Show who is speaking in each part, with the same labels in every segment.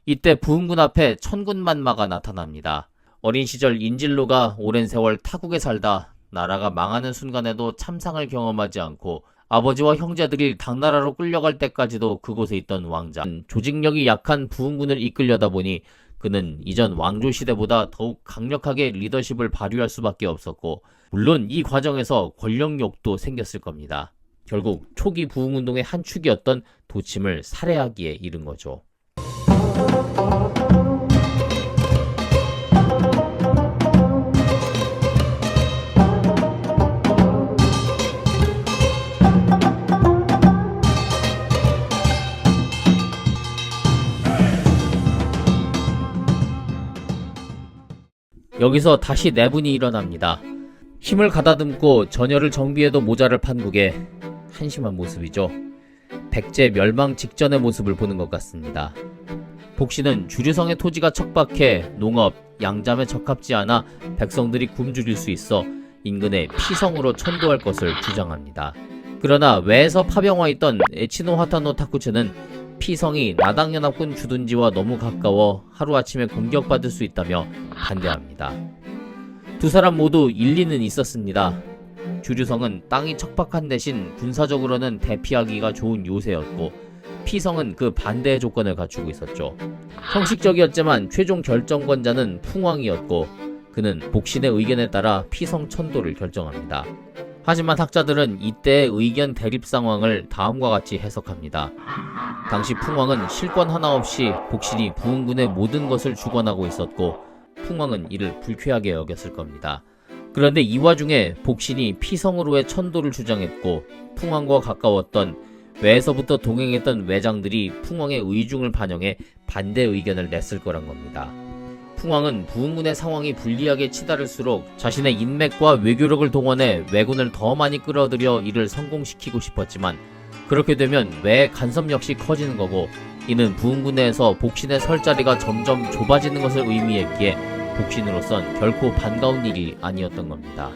Speaker 1: 이때 부흥군 앞에 천군만마가 나타납니다. 어린 시절 인질로가 오랜 세월 타국에 살다 나라가 망하는 순간에도 참상을 경험하지 않고 아버지와 형제들이 당나라로 끌려갈 때까지도 그곳에 있던 왕자, 조직력이 약한 부흥군을 이끌려다 보니 그는 이전 왕조 시대보다 더욱 강력하게 리더십을 발휘할 수밖에 없었고, 물론 이 과정에서 권력욕도 생겼을 겁니다. 결국 초기 부흥운동의 한 축이었던 도침을 살해하기에 이른 거죠. 여기서 다시 내분이 일어납니다. 힘을 가다듬고 전열을 정비해도 모자랄 판국에 한심한 모습이죠. 백제 멸망 직전의 모습을 보는 것 같습니다. 복신은 주류성의 토지가 척박해 농업, 양잠에 적합지 않아 백성들이 굶주릴 수 있어 인근에 피성으로 천도할 것을 주장합니다. 그러나 외에서 파병와 있던 에치노 하타노 타쿠츠는 피성이 나당연합군 주둔지와 너무 가까워 하루아침에 공격받을 수 있다며 반대합니다. 두 사람 모두 일리는 있었습니다. 주류성은 땅이 척박한 대신 군사적으로는 대피하기가 좋은 요새였고, 피성은 그 반대의 조건을 갖추고 있었죠. 형식적이었지만 최종 결정권자는 풍왕이었고, 그는 복신의 의견에 따라 피성 천도를 결정합니다. 하지만 학자들은 이때의 의견 대립 상황을 다음과 같이 해석합니다. 당시 풍왕은 실권 하나 없이 복신이 부흥군의 모든 것을 주관하고 있었고, 풍왕은 이를 불쾌하게 여겼을 겁니다. 그런데 이 와중에 복신이 피성으로의 천도를 주장했고, 풍왕과 가까웠던 외에서부터 동행했던 외장들이 풍왕의 의중을 반영해 반대 의견을 냈을 거란 겁니다. 풍왕은 부흥군의 상황이 불리하게 치달을수록 자신의 인맥과 외교력을 동원해 왜군을 더 많이 끌어들여 이를 성공시키고 싶었지만, 그렇게 되면 외의 간섭 역시 커지는 거고, 이는 부흥군 내에서 복신의 설 자리가 점점 좁아지는 것을 의미했기에 복신으로선 결코 반가운 일이 아니었던 겁니다.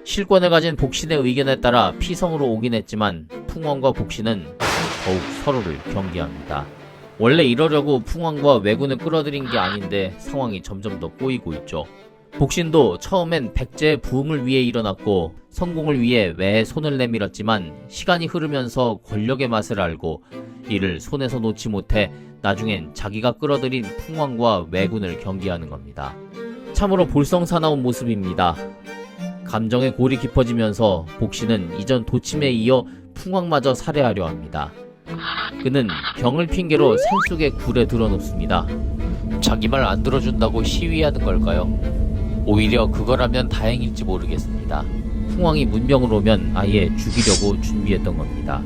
Speaker 1: 실권을 가진 복신의 의견에 따라 피성으로 오긴 했지만 풍왕과 복신은 더욱 서로를 경계합니다. 원래 이러려고 풍왕과 왜군을 끌어들인 게 아닌데 상황이 점점 더 꼬이고 있죠. 복신도 처음엔 백제의 부흥을 위해 일어났고 성공을 위해 외에 손을 내밀었지만, 시간이 흐르면서 권력의 맛을 알고 이를 손에서 놓지 못해 나중엔 자기가 끌어들인 풍왕과 왜군을 경계하는 겁니다. 참으로 볼썽사나운 모습입니다. 감정의 골이 깊어지면서 복신은 이전 도침에 이어 풍왕마저 살해하려 합니다. 그는 병을 핑계로 산속의 굴에 들어놓습니다. 자기 말 안 들어준다고 시위하는 걸까요? 오히려 그거라면 다행일지 모르겠습니다. 풍왕이 문병을 오면 아예 죽이려고 준비했던 겁니다.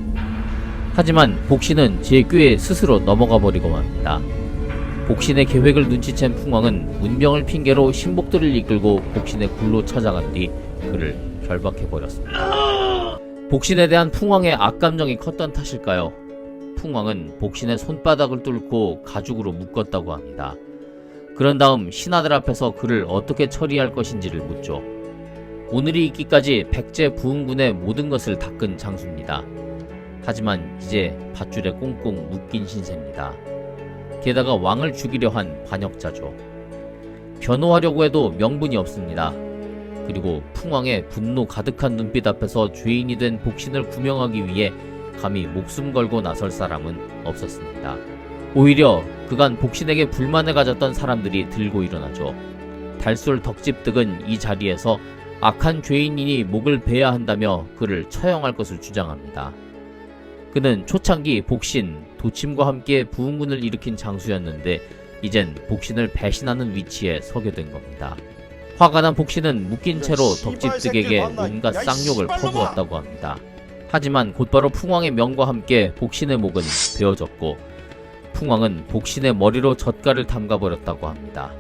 Speaker 1: 하지만 복신은 제 꾀에 스스로 넘어가 버리고 맙니다. 복신의 계획을 눈치챈 풍왕은 문병을 핑계로 신복들을 이끌고 복신의 굴로 찾아간 뒤 그를 결박해버렸습니다. 복신에 대한 풍왕의 악감정이 컸던 탓일까요? 풍왕은 복신의 손바닥을 뚫고 가죽으로 묶었다고 합니다. 그런 다음 신하들 앞에서 그를 어떻게 처리할 것인지를 묻죠. 오늘이 있기까지 백제 부흥군의 모든 것을 닦은 장수입니다. 하지만 이제 밧줄에 꽁꽁 묶인 신세입니다. 게다가 왕을 죽이려 한 반역자죠. 변호하려고 해도 명분이 없습니다. 그리고 풍왕의 분노 가득한 눈빛 앞에서 죄인이 된 복신을 구명하기 위해 감히 목숨 걸고 나설 사람은 없었습니다. 오히려 그간 복신에게 불만을 가졌던 사람들이 들고 일어나죠. 달술 덕집득은 이 자리에서 악한 죄인이니 목을 베야 한다며 그를 처형할 것을 주장합니다. 그는 초창기 복신, 도침과 함께 부흥군을 일으킨 장수였는데 이젠 복신을 배신하는 위치에 서게 된 겁니다. 화가 난 복신은 묶인 채로 덕집득에게 온갖 쌍욕을 퍼부었다고 합니다. 하지만 곧바로 풍왕의 명과 함께 복신의 목은 베어졌고 풍왕은 복신의 머리로 젓갈을 담가버렸다고 합니다.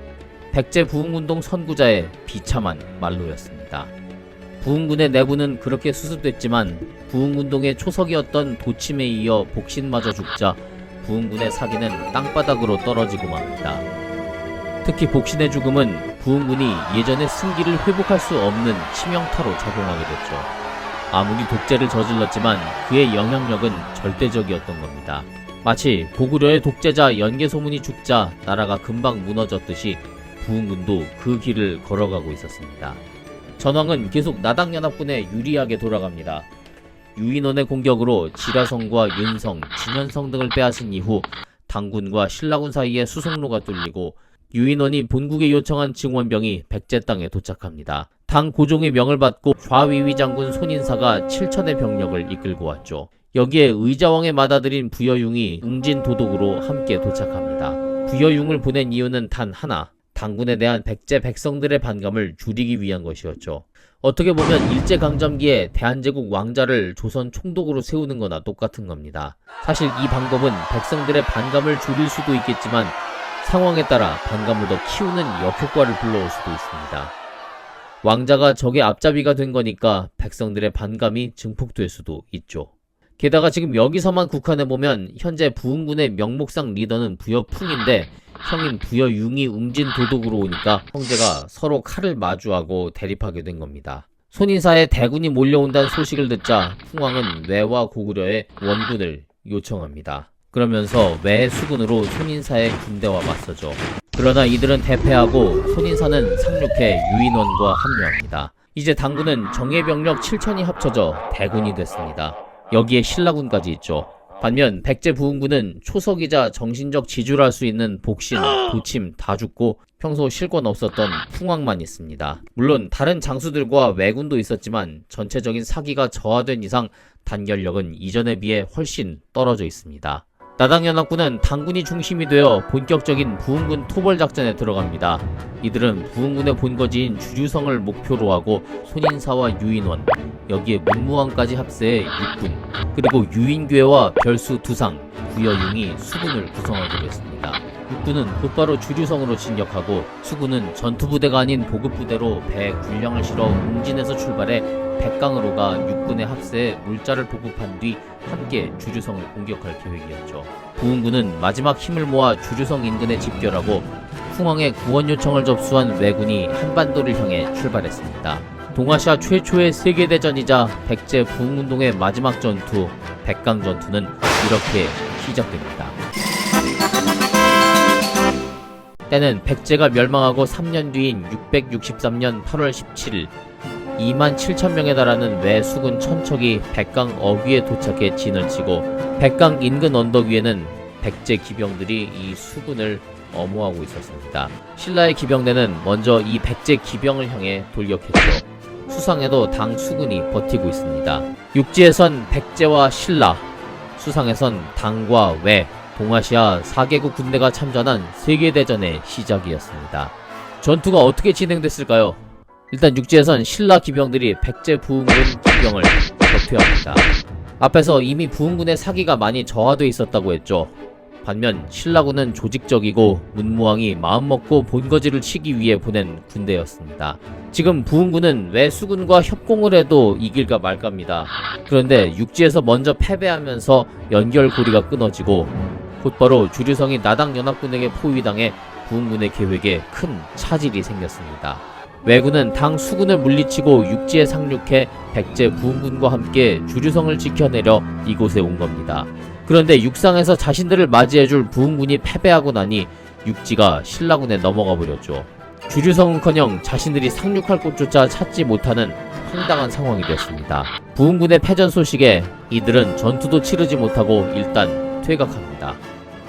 Speaker 1: 백제 부흥운동 선구자의 비참한 말로였습니다. 부흥군의 내부는 그렇게 수습됐지만 부흥운동의 초석이었던 도침에 이어 복신마저 죽자 부흥군의 사기는 땅바닥으로 떨어지고 맙니다. 특히 복신의 죽음은 부흥군이 예전의 승기를 회복할 수 없는 치명타로 작용하게 됐죠. 아무리 독재를 저질렀지만 그의 영향력은 절대적이었던 겁니다. 마치 고구려의 독재자 연개소문이 죽자 나라가 금방 무너졌듯이 부흥군도 그 길을 걸어가고 있었습니다. 전황은 계속 나당연합군에 유리하게 돌아갑니다. 유인원의 공격으로 지라성과 윤성, 진현성 등을 빼앗은 이후 당군과 신라군 사이에 수송로가 뚫리고 유인원이 본국에 요청한 증원병이 백제 땅에 도착합니다. 당 고종의 명을 받고 좌위위 장군 손인사가 7천의 병력을 이끌고 왔죠. 여기에 의자왕의 맏아들인 부여융이 웅진도독으로 함께 도착합니다. 부여융을 보낸 이유는 단 하나, 당군에 대한 백제 백성들의 반감을 줄이기 위한 것이었죠. 어떻게 보면 일제강점기에 대한제국 왕자를 조선 총독으로 세우는 거나 똑같은 겁니다. 사실 이 방법은 백성들의 반감을 줄일 수도 있겠지만 상황에 따라 반감을 더 키우는 역효과를 불러올 수도 있습니다. 왕자가 적의 앞잡이가 된 거니까 백성들의 반감이 증폭될 수도 있죠. 게다가 지금 여기서만 국한해보면 현재 부흥군의 명목상 리더는 부여풍인데 형인 부여융이 웅진도독으로 오니까 형제가 서로 칼을 마주하고 대립하게 된 겁니다. 손인사의 대군이 몰려온다는 소식을 듣자 풍왕은 외와 고구려의 원군을 요청합니다. 그러면서 외 수군으로 손인사의 군대와 맞서죠. 그러나 이들은 대패하고 손인사는 상륙해 유인원과 합류합니다. 이제 당군은 정예병력 7천이 합쳐져 대군이 됐습니다. 여기에 신라군까지 있죠. 반면 백제 부흥군은 초석이자 정신적 지주를 할 수 있는 복신, 도침 다 죽고 평소 실권 없었던 풍왕만 있습니다. 물론 다른 장수들과 왜군도 있었지만 전체적인 사기가 저하된 이상 단결력은 이전에 비해 훨씬 떨어져 있습니다. 나당연합군은 당군이 중심이 되어 본격적인 부흥군 토벌 작전에 들어갑니다. 이들은 부흥군의 본거지인 주류성을 목표로 하고 손인사와 유인원, 여기에 문무왕까지 합세해 육군, 그리고 유인괴와 별수 두상, 부여융이 수군을 구성하기로 했습니다. 육군은 곧바로 주류성으로 진격하고 수군은 전투부대가 아닌 보급부대로 배에 군량을 실어 웅진에서 출발해 백강으로 가 육군의 합세에 물자를 보급한 뒤 함께 주류성을 공격할 계획이었죠. 부흥군은 마지막 힘을 모아 주류성 인근에 집결하고 풍왕의 구원 요청을 접수한 왜군이 한반도를 향해 출발했습니다. 동아시아 최초의 세계대전이자 백제 부흥운동의 마지막 전투, 백강전투는 이렇게 시작됩니다. 때는 백제가 멸망하고 3년 뒤인 663년 8월 17일 27,000명에 달하는 외 수군 천척이 백강 어귀에 도착해 진을 치고 백강 인근 언덕 위에는 백제 기병들이 이 수군을 엄호하고 있었습니다. 신라의 기병대는 먼저 이 백제 기병을 향해 돌격했죠. 수상에도 당 수군이 버티고 있습니다. 육지에선 백제와 신라, 수상에선 당과 외, 동아시아 4개국 군대가 참전한 세계대전의 시작이었습니다. 전투가 어떻게 진행됐을까요? 일단 육지에선 신라 기병들이 백제 부흥군 기병을 격퇴합니다. 앞에서 이미 부흥군의 사기가 많이 저하돼 있었다고 했죠. 반면 신라군은 조직적이고 문무왕이 마음먹고 본거지를 치기 위해 보낸 군대였습니다. 지금 부흥군은 외 수군과 협공을 해도 이길까 말까입니다. 그런데 육지에서 먼저 패배하면서 연결고리가 끊어지고 곧바로 주류성이 나당연합군에게 포위당해 부흥군의 계획에 큰 차질이 생겼습니다. 왜군은 당 수군을 물리치고 육지에 상륙해 백제 부흥군과 함께 주류성을 지켜내려 이곳에 온 겁니다. 그런데 육상에서 자신들을 맞이해줄 부흥군이 패배하고 나니 육지가 신라군에 넘어가 버렸죠. 주류성은커녕 자신들이 상륙할 곳조차 찾지 못하는 황당한 상황이 되었습니다. 부흥군의 패전 소식에 이들은 전투도 치르지 못하고 일단 퇴각합니다.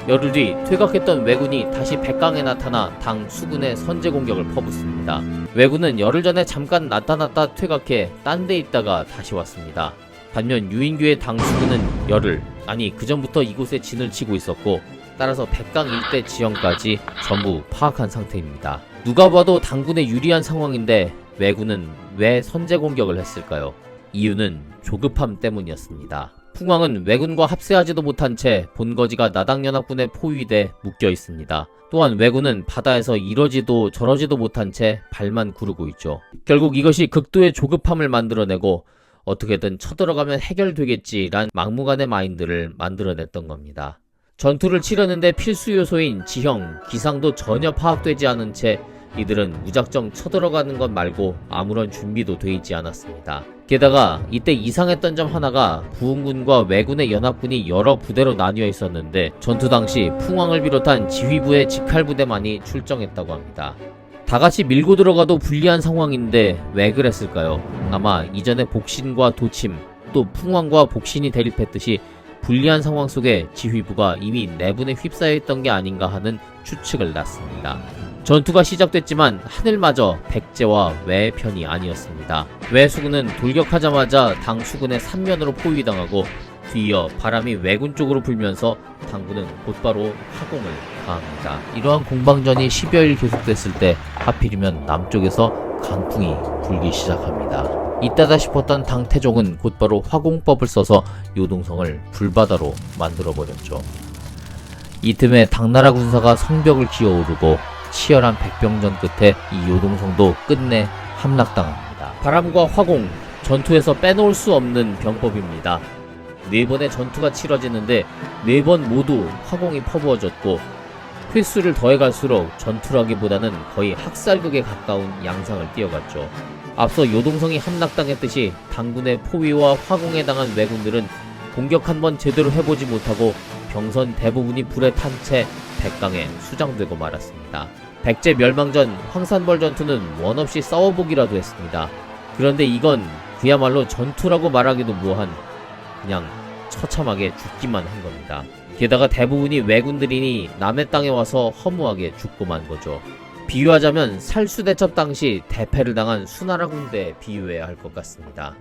Speaker 1: 열흘 뒤 퇴각했던 왜군이 다시 백강에 나타나 당 수군의 선제 공격을 퍼붓습니다. 왜군은 열흘 전에 잠깐 나타났다 퇴각해 딴 데 있다가 다시 왔습니다. 반면 유인규의 당 수군은 열흘, 아니 그전부터 이곳에 진을 치고 있었고 따라서 백강 일대 지형까지 전부 파악한 상태입니다. 누가 봐도 당군에 유리한 상황인데 왜군은 왜 선제 공격을 했을까요? 이유는 조급함 때문이었습니다. 풍왕은 왜군과 합세하지도 못한 채 본거지가 나당연합군에 포위돼 묶여 있습니다. 또한 왜군은 바다에서 이러지도 저러지도 못한 채 발만 구르고 있죠. 결국 이것이 극도의 조급함을 만들어내고 어떻게든 쳐들어가면 해결되겠지란 막무가내 마인드를 만들어냈던 겁니다. 전투를 치르는데 필수 요소인 지형, 기상도 전혀 파악되지 않은 채 이들은 무작정 쳐들어가는 것 말고 아무런 준비도 돼 있지 않았습니다. 게다가 이때 이상했던 점 하나가 부흥군과 왜군의 연합군이 여러 부대로 나뉘어 있었는데 전투 당시 풍왕을 비롯한 지휘부의 직할부대만이 출정했다고 합니다. 다같이 밀고 들어가도 불리한 상황인데 왜 그랬을까요? 아마 이전에 복신과 도침, 또 풍왕과 복신이 대립했듯이 불리한 상황 속에 지휘부가 이미 내분에 휩싸여 있던 게 아닌가 하는 추측을 놨습니다. 전투가 시작됐지만 하늘마저 백제와 왜의 편이 아니었습니다. 왜수군은 돌격하자마자 당 수군의 3면으로 포위당하고 뒤이어 바람이 왜군 쪽으로 불면서 당군은 곧바로 화공을 가합니다. 이러한 공방전이 10여일 계속됐을 때 하필이면 남쪽에서 강풍이 불기 시작합니다. 이따다 싶었던 당태종은 곧바로 화공법을 써서 요동성을 불바다로 만들어버렸죠. 이 틈에 당나라 군사가 성벽을 기어오르고 치열한 백병전 끝에 이 요동성도 끝내 함락당합니다. 바람과 화공, 전투에서 빼놓을 수 없는 병법입니다. 4번의 전투가 치러지는데 4번 모두 화공이 퍼부어졌고 횟수를 더해갈수록 전투라기보다는 거의 학살극에 가까운 양상을 띄어갔죠. 앞서 요동성이 함락당했듯이 당군의 포위와 화공에 당한 왜군들은 공격 한번 제대로 해보지 못하고 병선 대부분이 불에 탄 채 백강에 수장되고 말았습니다. 백제 멸망전 황산벌 전투는 원없이 싸워보기라도 했습니다. 그런데 이건 그야말로 전투라고 말하기도 뭐한 그냥 처참하게 죽기만 한 겁니다. 게다가 대부분이 왜군들이니 남의 땅에 와서 허무하게 죽고 만 거죠. 비유하자면 살수대첩 당시 대패를 당한 수나라 군대에 비유해야 할 것 같습니다.